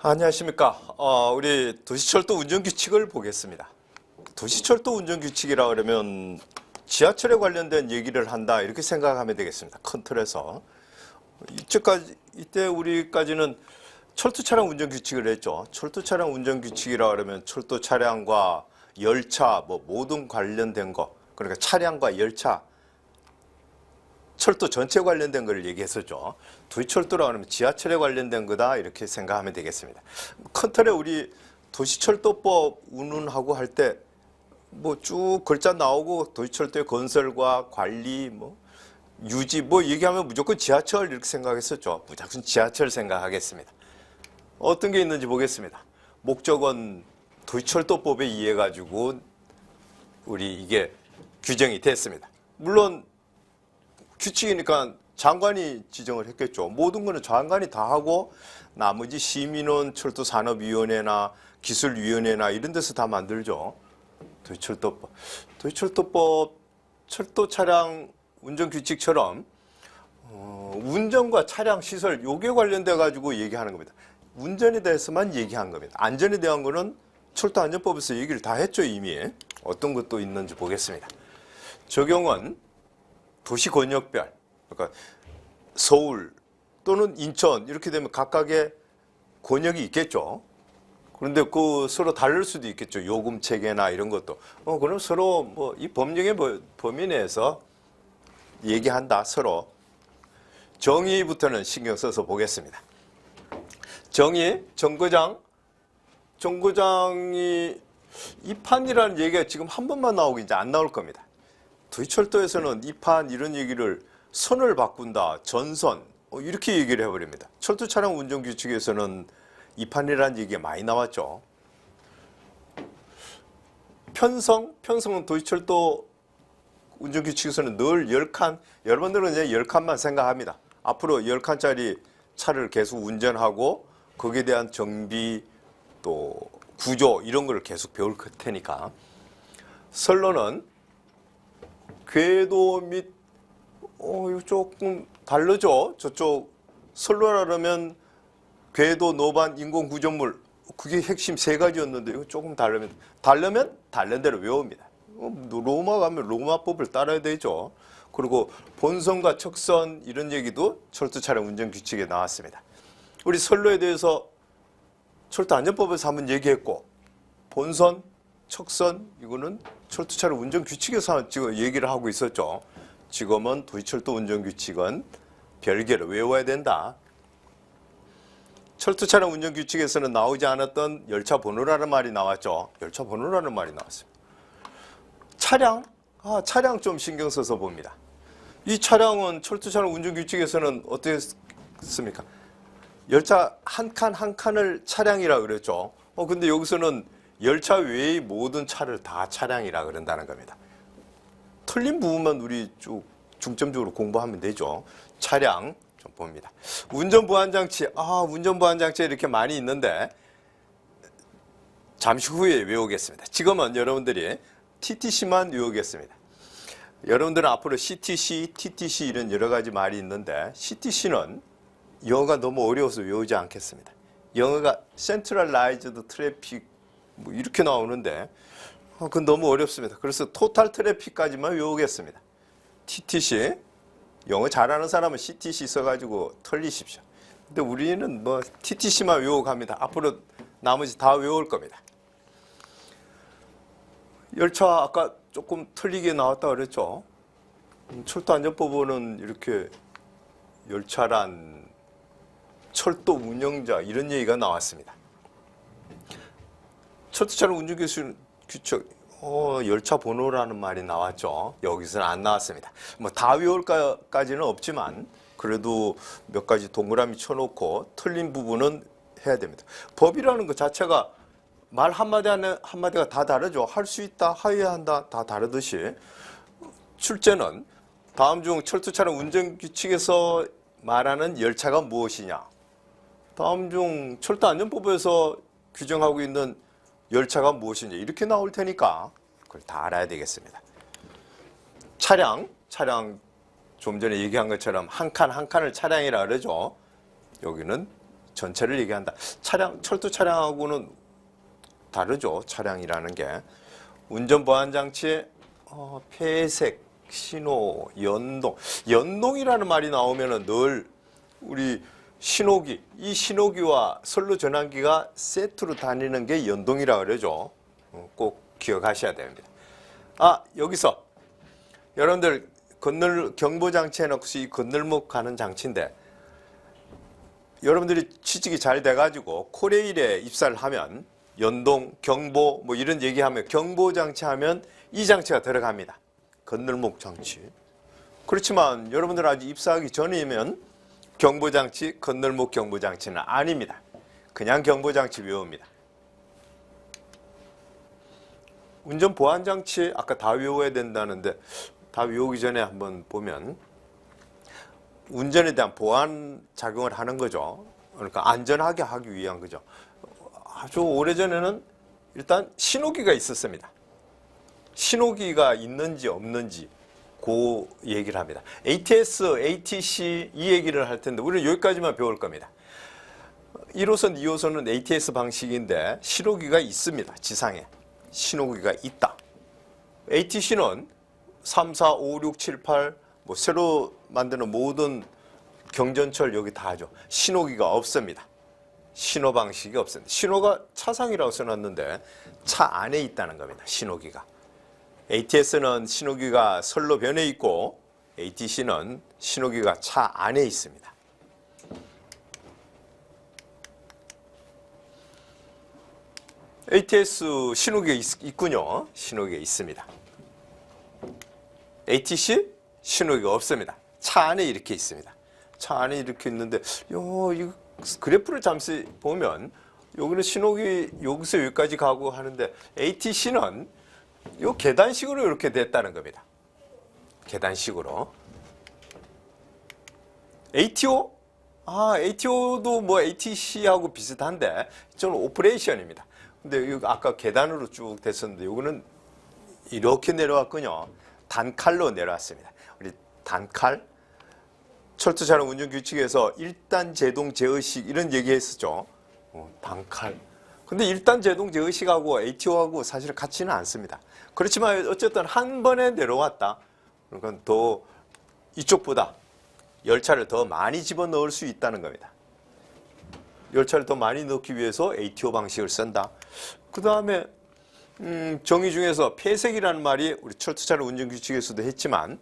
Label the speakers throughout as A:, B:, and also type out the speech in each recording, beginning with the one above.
A: 안녕하십니까. 우리 도시철도 운전규칙을 보겠습니다. 도시철도 운전규칙이라 그러면 지하철에 관련된 얘기를 한다 이렇게 생각하면 되겠습니다. 큰 틀에서. 이때 우리까지는 철도 차량 운전규칙을 했죠. 철도 차량 운전규칙이라 그러면 철도 차량과 열차 모든 관련된 거, 그러니까 차량과 열차, 철도 전체 관련된 걸 얘기했었죠. 도시철도라고 하면 지하철에 관련된 거다 이렇게 생각하면 되겠습니다. 큰 틀에 우리 도시철도법 운운하고 할 때 쭉 글자 나오고 도시철도의 건설과 관리 유지 얘기하면 무조건 지하철 이렇게 생각했었죠. 무조건 지하철 생각하겠습니다. 어떤 게 있는지 보겠습니다. 목적은 도시철도법에 의해 가지고 우리 이게 규정이 됐습니다. 물론 규칙이니까 장관이 지정을 했겠죠. 모든 거는 장관이 다 하고 나머지 시민원, 철도산업위원회나 기술위원회나 이런 데서 다 만들죠. 도시철도법. 도시철도법 철도 차량 운전규칙처럼 운전과 차량 시설 요게 관련돼 가지고 얘기하는 겁니다. 운전에 대해서만 얘기한 겁니다. 안전에 대한 거는 철도안전법에서 얘기를 다 했죠. 이미. 어떤 것도 있는지 보겠습니다. 적용은 도시권역별, 그러니까 서울 또는 인천 이렇게 되면 각각의 권역이 있겠죠. 그런데 서로 다를 수도 있겠죠. 요금 체계나 이런 것도. 그럼 서로 이 법령의 범위 내에서 얘기한다. 서로. 정의부터는 신경 써서 보겠습니다. 정의, 정거장이 이판이라는 얘기가 지금 한 번만 나오고 이제 안 나올 겁니다. 도시철도에서는 이판 이런 얘기를 선을 바꾼다, 전선 이렇게 얘기를 해버립니다. 철도 차량 운전규칙에서는 이판이라는 얘기가 많이 나왔죠. 편성은 도시철도 운전규칙에서는 늘 10칸, 여러분들은 이제 10칸만 생각합니다. 앞으로 10칸짜리 차를 계속 운전하고 거기에 대한 정비 또 구조 이런 걸 계속 배울 테니까. 선로는 궤도 및 이거 조금 다르죠. 저쪽 선로라 그러면 궤도, 노반, 인공구조물 그게 핵심 세 가지였는데 이거 조금 다르면 다른 대로 외웁니다. 로마 가면 로마법을 따라야 되죠. 그리고 본선과 척선 이런 얘기도 철도 차량 운전 규칙에 나왔습니다. 우리 선로에 대해서 철도안전법에서 한번 얘기했고 본선, 척선 이거는 철도 차량 운전 규칙에서 지금 얘기를 하고 있었죠. 지금은 도시철도 운전 규칙은 별개로 외워야 된다. 철도 차량 운전 규칙에서는 나오지 않았던 열차 번호라는 말이 나왔죠. 열차 번호라는 말이 나왔습니다. 차량 좀 신경 써서 봅니다. 이 차량은 철도 차량 운전 규칙에서는 어떻게 씁니까? 열차 한 칸 한 칸을 차량이라 그랬죠. 근데 여기서는 열차 외의 모든 차를 다 차량이라 그런다는 겁니다. 틀린 부분만 우리 쭉 중점적으로 공부하면 되죠. 차량 좀 봅니다. 운전보안장치, 운전보안장치 이렇게 많이 있는데 잠시 후에 외우겠습니다. 지금은 여러분들이 TTC만 외우겠습니다. 여러분들은 앞으로 CTC, TTC 이런 여러 가지 말이 있는데 CTC는 영어가 너무 어려워서 외우지 않겠습니다. 영어가 Centralized Traffic 이렇게 나오는데 그건 너무 어렵습니다. 그래서 토탈 트래픽까지만 외우겠습니다. TTC, 영어 잘하는 사람은 CTC 써가지고 틀리십시오. 근데 우리는 TTC만 외우고 갑니다. 앞으로 나머지 다 외울 겁니다. 열차 아까 조금 틀리게 나왔다 그랬죠. 철도안전법은 이렇게 열차란 철도 운영자 이런 얘기가 나왔습니다. 철도차량 운전규칙 열차 번호라는 말이 나왔죠. 여기서는 안 나왔습니다. 다 외울까지는 없지만 그래도 몇 가지 동그라미 쳐놓고 틀린 부분은 해야 됩니다. 법이라는 것 자체가 말 한마디가 다 다르죠. 할 수 있다, 하여야 한다 다 다르듯이 출제는 다음 중 철도차량 운전규칙에서 말하는 열차가 무엇이냐. 다음 중 철도안전법에서 규정하고 있는 열차가 무엇인지 이렇게 나올 테니까 그걸 다 알아야 되겠습니다. 차량 좀 전에 얘기한 것처럼 한 칸 한 칸을 차량이라 그러죠. 여기는 전체를 얘기한다. 철도 차량하고는 다르죠. 차량이라는 게. 운전 보안 장치의 폐색, 신호, 연동. 연동이라는 말이 나오면은 늘 우리 신호기, 이 신호기와 선로 전환기가 세트로 다니는 게 연동이라 그러죠. 꼭 기억하셔야 됩니다. 여기서 여러분들 경보 장치 해놓고 이 건널목 가는 장치인데, 여러분들이 취직이 잘 돼가지고 코레일에 입사를 하면 연동, 경보 뭐 이런 얘기하면 경보 장치 하면 이 장치가 들어갑니다. 건널목 장치. 그렇지만 여러분들 아직 입사하기 전이면 경보 장치, 건널목 경보 장치는 아닙니다. 그냥 경보 장치 외웁니다. 운전 보안 장치 아까 다 외워야 된다는데, 다 외우기 전에 한번 보면 운전에 대한 보안 작용을 하는 거죠. 그러니까 안전하게 하기 위한 거죠. 아주 오래전에는 일단 신호기가 있었습니다. 신호기가 있는지 없는지 그 얘기를 합니다. ATS, ATC 이 얘기를 할 텐데 우리는 여기까지만 배울 겁니다. 1호선, 2호선은 ATS 방식인데 신호기가 있습니다. 지상에 신호기가 있다. ATC는 3, 4, 5, 6, 7, 8 뭐 새로 만드는 모든 경전철 여기 다 하죠. 신호기가 없습니다. 신호 방식이 없습니다. 신호가 차상이라고 써놨는데 차 안에 있다는 겁니다. 신호기가. ATS는 신호기가 선로변에 있고 ATC는 신호기가 차 안에 있습니다. ATS 신호기가 있군요. 신호기가 있습니다. ATC 신호기가 없습니다. 차 안에 이렇게 있습니다. 차 안에 이렇게 있는데 이거 그래프를 잠시 보면 여기는 신호기 여기서 여기까지 가고 하는데 ATC는 요 계단식으로 이렇게 됐다는 겁니다. 계단식으로. ATO? ATO도 뭐 ATC하고 비슷한데 저는 오퍼레이션입니다. 근데 이거 아까 계단으로 쭉 됐었는데 요거는 이렇게 내려왔군요. 단칼로 내려왔습니다. 우리 단칼 철도차량 운전 규칙에서 1단 제동 제어식 이런 얘기 했었죠. 단칼. 근데 1단 제동 제어식하고 ATO하고 사실 같지는 않습니다. 그렇지만 어쨌든 한 번에 내려왔다. 그러니까 더 이쪽보다 열차를 더 많이 집어넣을 수 있다는 겁니다. 열차를 더 많이 넣기 위해서 ATO 방식을 쓴다. 그 다음에 정의 중에서 폐색이라는 말이 우리 철도차량 운전 규칙에서도 했지만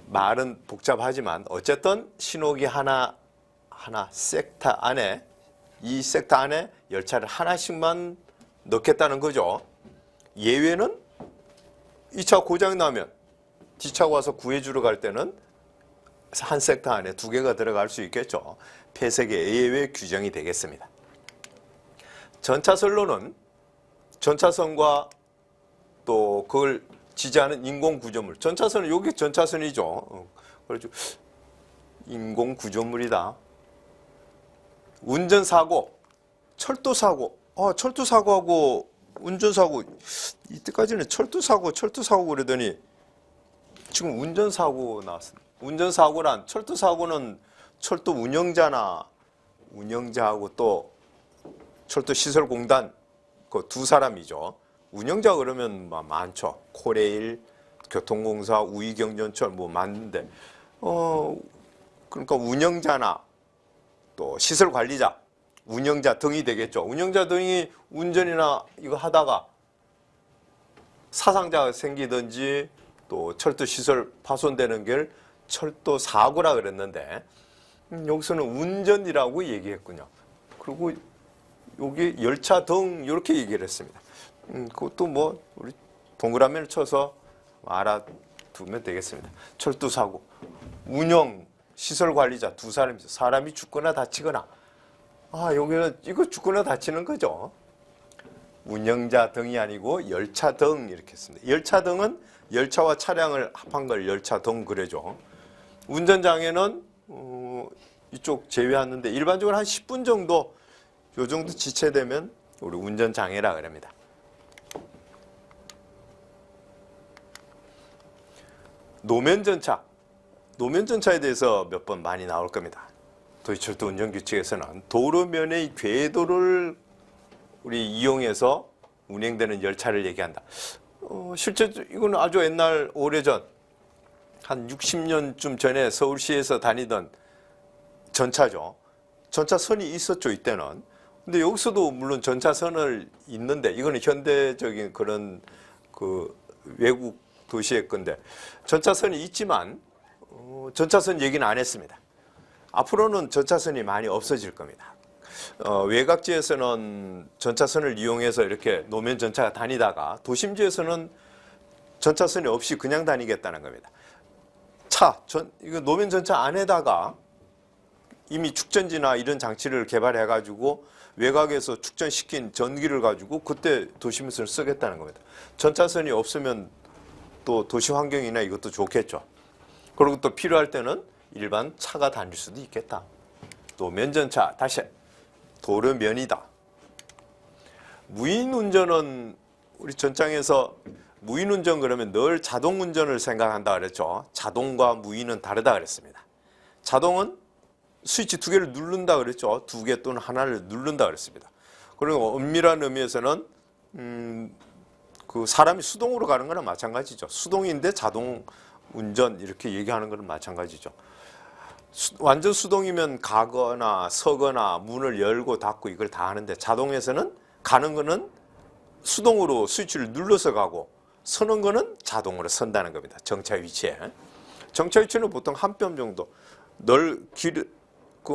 A: 말은 복잡하지만 어쨌든 신호기 하나 섹터 안에 이 섹터 안에 열차를 하나씩만 넣겠다는 거죠. 예외는 2차 고장이 나면 D차가 와서 구해주러 갈 때는 한 섹터 안에 2개가 들어갈 수 있겠죠. 폐색의 예외 규정이 되겠습니다. 전차선로는 전차선과 또 그걸 지지하는 인공구조물. 전차선은 여기 전차선이죠. 그렇죠. 인공구조물이다. 운전사고, 철도사고. 철도사고하고 운전사고. 이때까지는 철도사고 그러더니 지금 운전사고 나왔습니다. 운전사고란 철도사고는 철도 운영자하고 또 철도시설공단 그 두 사람이죠. 운영자 그러면 많죠. 코레일, 교통공사, 우이경전철 뭐 많은데 그러니까 운영자나 또 시설관리자, 운영자 등이 되겠죠. 운영자 등이 운전이나 이거 하다가 사상자가 생기든지 또 철도 시설 파손되는 길 철도 사고라 그랬는데 여기서는 운전이라고 얘기했군요. 그리고 여기 열차 등 이렇게 얘기를 했습니다. 그것도 뭐 우리 동그라미를 쳐서 알아두면 되겠습니다. 철도 사고, 운영, 시설 관리자 두 사람이죠. 사람이 죽거나 다치거나. 여기는 이거 죽거나 다치는 거죠. 운영자 등이 아니고 열차 등 이렇게 했습니다. 열차 등은 열차와 차량을 합한 걸 열차 등 그래죠. 운전장애는 이쪽 제외하는데 일반적으로 한 10분 정도 요 정도 지체되면 우리 운전장애라 그럽니다. 노면전차. 노면전차에 대해서 몇 번 많이 나올 겁니다. 도시철도 운전규칙에서는 도로면의 궤도를 우리 이용해서 운행되는 열차를 얘기한다. 실제 이거는 아주 옛날 오래전 한 60년쯤 전에 서울시에서 다니던 전차죠. 전차선이 있었죠, 이때는. 근데 여기서도 물론 전차선을 있는데 이거는 현대적인 그런 그 외국 도시의 건데 전차선이 있지만 전차선 얘기는 안 했습니다. 앞으로는 전차선이 많이 없어질 겁니다. 외곽지에서는 전차선을 이용해서 이렇게 노면 전차가 다니다가 도심지에서는 전차선이 없이 그냥 다니겠다는 겁니다. 이거 노면 전차 안에다가 이미 축전지나 이런 장치를 개발해 가지고 외곽에서 축전시킨 전기를 가지고 그때 도심에서 쓰겠다는 겁니다. 전차선이 없으면 또 도시 환경이나 이것도 좋겠죠. 그리고 또 필요할 때는 일반 차가 다닐 수도 있겠다. 노면 전차, 다시 도로면이다. 무인운전은 우리 전장에서 무인운전 그러면 늘 자동운전을 생각한다 그랬죠. 자동과 무인은 다르다 그랬습니다. 자동은 스위치 두 개를 누른다 그랬죠. 두 개 또는 하나를 누른다 그랬습니다. 그리고 엄밀한 의미에서는 그 사람이 수동으로 가는 거나 마찬가지죠. 수동인데 자동 운전 이렇게 얘기하는 거는 마찬가지죠. 완전 수동이면 가거나 서거나 문을 열고 닫고 이걸 다 하는데 자동에서는 가는 거는 수동으로 스위치를 눌러서 가고 서는 거는 자동으로 선다는 겁니다. 정차 위치에. 정차 위치는 보통 한 뼘 정도.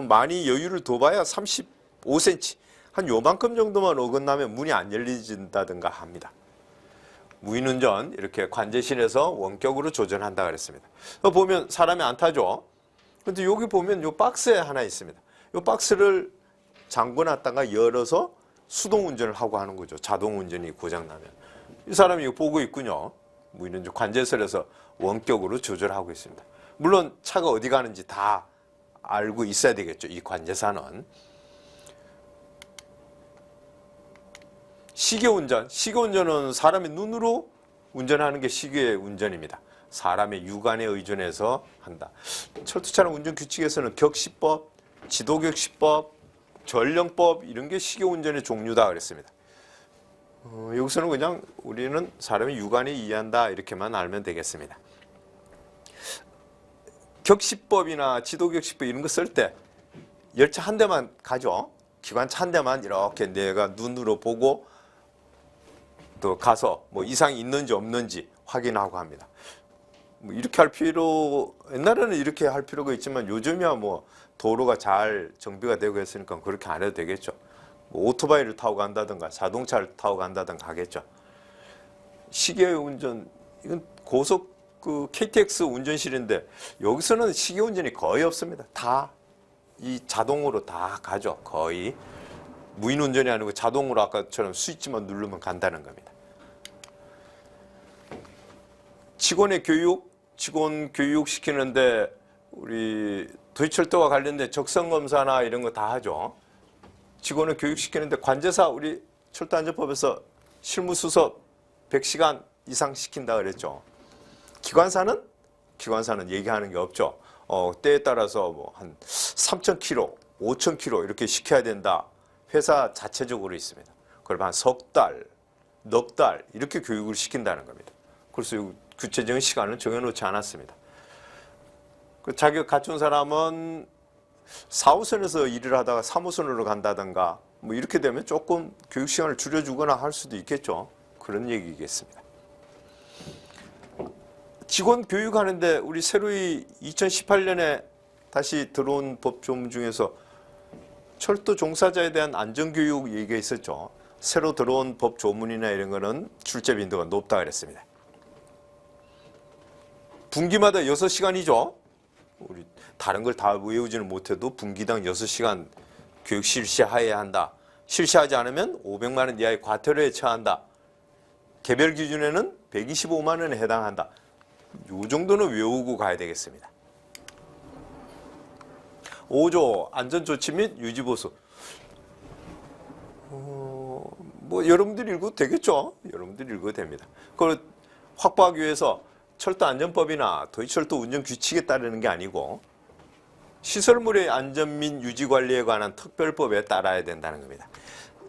A: 많이 여유를 둬봐야 35cm. 한 요만큼 정도만 어긋나면 문이 안 열리진다든가 합니다. 무인운전 이렇게 관제실에서 원격으로 조절한다 그랬습니다. 보면 사람이 안 타죠. 근데 여기 보면 요 박스에 하나 있습니다. 요 박스를 잠궈놨다가 열어서 수동운전을 하고 하는 거죠. 자동운전이 고장나면. 이 사람이 이거 보고 있군요. 무인운전 관제실에서 원격으로 조절하고 있습니다. 물론 차가 어디 가는지 다 알고 있어야 되겠죠. 이 관제사는. 시계운전. 시계운전은 사람의 눈으로 운전하는 게 시계운전입니다. 사람의 육안에 의존해서 한다. 철도차량 운전규칙에서는 격시법, 지도격시법, 전령법 이런 게 시계운전의 종류다 그랬습니다. 여기서는 그냥 우리는 사람의 육안에 이해한다 이렇게만 알면 되겠습니다. 격시법이나 지도격시법 이런 거 쓸 때 열차 한 대만 가죠. 기관차 한 대만 이렇게 내가 눈으로 보고 또 가서 뭐 이상이 있는지 없는지 확인하고 합니다. 뭐 이렇게 할 옛날에는 이렇게 할 필요가 있지만 요즘이야 뭐 도로가 잘 정비가 되고 했으니까 그렇게 안 해도 되겠죠. 뭐 오토바이를 타고 간다든가 자동차를 타고 간다든가 하겠죠. 시계운전 이건 고속 그 KTX 운전실인데 여기서는 시계운전이 거의 없습니다. 다 이 자동으로 다 가죠. 거의 무인운전이 아니고 자동으로 아까처럼 스위치만 누르면 간다는 겁니다. 직원의 교육, 직원 교육 시키는데 우리 도시철도와 관련된 적성검사나 이런 거 다 하죠. 직원을 교육시키는데 관제사 우리 철도안전법에서 실무수습 100시간 이상 시킨다 그랬죠. 기관사는 얘기하는 게 없죠. 때에 따라서 뭐 한 3,000km, 5,000km 이렇게 시켜야 된다. 회사 자체적으로 있습니다. 그럼 한 석 달, 넉 달 이렇게 교육을 시킨다는 겁니다. 그래서 구체적인 시간은 정해놓지 않았습니다. 그 자격 갖춘 사람은 4호선에서 일을 하다가 3호선으로 간다든가 뭐 이렇게 되면 조금 교육 시간을 줄여주거나 할 수도 있겠죠. 그런 얘기겠습니다. 직원 교육하는데 우리 새로이 2018년에 다시 들어온 법 조문 중에서 철도 종사자에 대한 안전교육 얘기가 있었죠. 새로 들어온 법 조문이나 이런 거는 출제 빈도가 높다 그랬습니다. 분기마다 6시간이죠. 우리 다른 걸 다 외우지는 못해도 분기당 6시간 교육 실시해야 한다. 실시하지 않으면 500만 원 이하의 과태료에 처한다. 개별 기준에는 125만 원에 해당한다. 요 정도는 외우고 가야 되겠습니다. 5조 안전조치 및 유지보수. 뭐 여러분들이 읽어도 되겠죠. 여러분들이 읽어도 됩니다. 그걸 확보하기 위해서 철도안전법이나 도시철도 운전규칙에 따르는 게 아니고 시설물의 안전 및 유지 관리에 관한 특별법에 따라야 된다는 겁니다.